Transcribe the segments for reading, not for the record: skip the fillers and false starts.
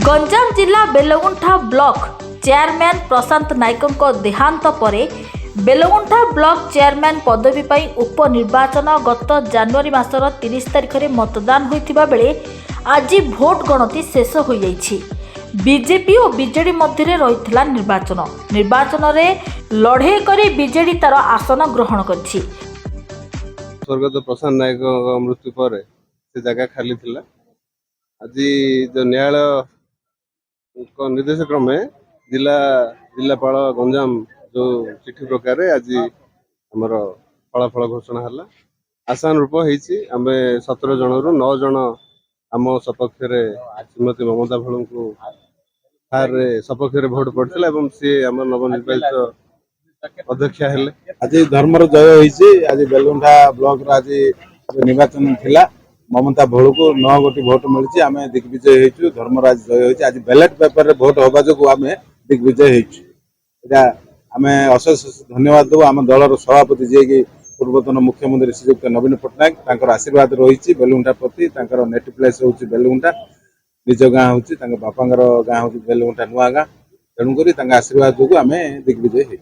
गंजाम जिला बेलगुंठा block chairman प्रशांत नायकों देहांत परे बेलगुंठा ब्लॉक चेयरमैन पदवी पर उपनिर्वाचन गत जनवरी मासर 30 तारिख में मतदान होइतिबा बेले आज भोट गणति शेष हो जाइछि। बीजेपी और बीजेडी मध्य रही निर्वाचन में लड़े करी बीजेडी तार आसन ग्रहण करछि। स्वर्गत प्रशांत नायक मृत्यु पर से जगह खाली थिला। आज जो न्यायालय निर्देश क्रमे जिलापाल गंजाम जो चिठी प्रकार आज आमर फलाफल घोषणा है। आशानुरूप आम 17 जन रु 9 जन आम सपक्ष श्रीमती ममता भोल को सपक्ष भोट पड़ता सी आम नवनिर्वाचित अध्यक्ष हेले। आज धर्मर जय होती। आज बेलगुंठा ब्लॉक आज निर्वाचन थिला ममता भोल को 9 गोटी भोट मिली। आम दिग्विजय हो धर्मराज जय होती। आज बैलेट पेपर भोट हवा जो आम दिग्विजय हो आम अशेष धन्यवाद देव आम दलर सभापति जी की पूर्वतन मुख्यमंत्री श्रीजुक्त नवीन पट्टनायक आशीर्वाद रही बेलगुंठा प्रति। नेटिव प्लेस हूँ बेलगुंठा, निज गाँ हूँ बापांर गाँ हूँ बेलगुंठा नुआ गाँ। तेणुक आशीर्वाद जो आम दिग्विजय हो।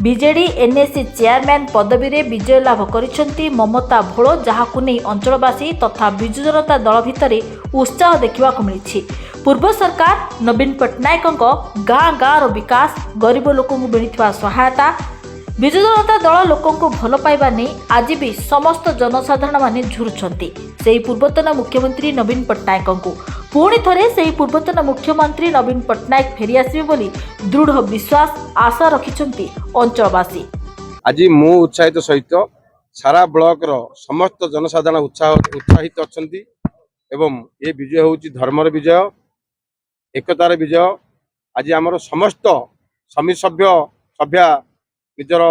बीजेडी एनएससी चेयरमैन पदवी रे विजय लाभ करिसेंती ममता भोल, जहाकु नै अंचलवासी तथा विजु जनता दल भितर उत्साह देखा मिली। पूर्व सरकार नवीन पट्टनायकों गाँ गाँव विकास, गरीब लोक मिलता सहायता, विजु जनता दल लोक भल पाइबा नहीं आज भी समस्त जनसाधारण माने झुरुछंती। सेही पूर्वतन मुख्यमंत्री नवीन पट्टनायकों पुणी थरे सेही पूर्वतन मुख्यमंत्री नवीन पट्टनायक फेरी आसिबे बोली दृढ़ विश्वास आशा रखिछंती अंचलवासी। आज मु उत्साहित सहित सारा ब्लॉक रो समस्त जनसाधारण उत्साहित अछंती एवं ये विजय होउची धर्मर विजय, एकतार विजय। आज आमर समस्त समिति सभ्या निजर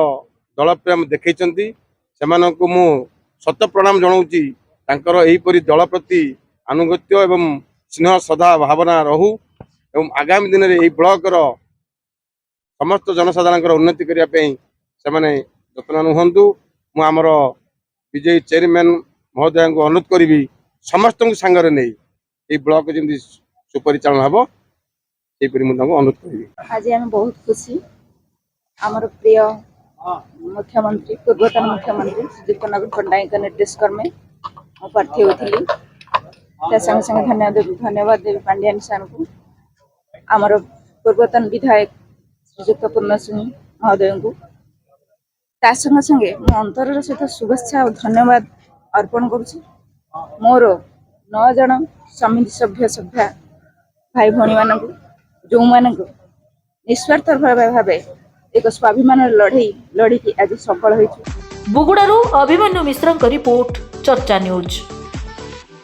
दल प्रेम देखैछंती। सेमानंकु मु सत प्रणाम जणाउची। तांकर एहीपरि दल प्रति अनुगत्य एवं स्नेह श्रद्धा भावना रहू एवं आगामी दिन में ब्लॉक रो समस्त जनसाधारण उन्नति करने से जत्न हूँ। मु आमर विजयी चेयरमैन महोदय को अनुरोध करी समस्त सांगे नहीं ये ब्लॉक जमी सुपरिचालन हम अनुरोध करी। आज आम बहुत खुशी। आमर प्रिय मुख्यमंत्री पूर्वतन मुख्यमंत्री श्रीजुक्त नवीन पट्टनायक निर्देश क्रमे मु प्रार्थी होती। संगे संगे धन्यवाद देवी पांड्यान सार को, आमर पूर्वतन विधायक श्रीजुक्त पूर्ण सिंह महोदय को। संगे संगे मो अंतर सहित शुभेच्छा और धन्यवाद अर्पण करुछि मोर 9 जन समिति सभ्या भाई भौणी मान जो मान निस्वार्थ भाव एक स्वाभिमान लड़ी आज सफल होइछु। बुगुडारू अभिमन्यु मिश्रଙ୍କ रिपोर्ट चर्चा न्यूज।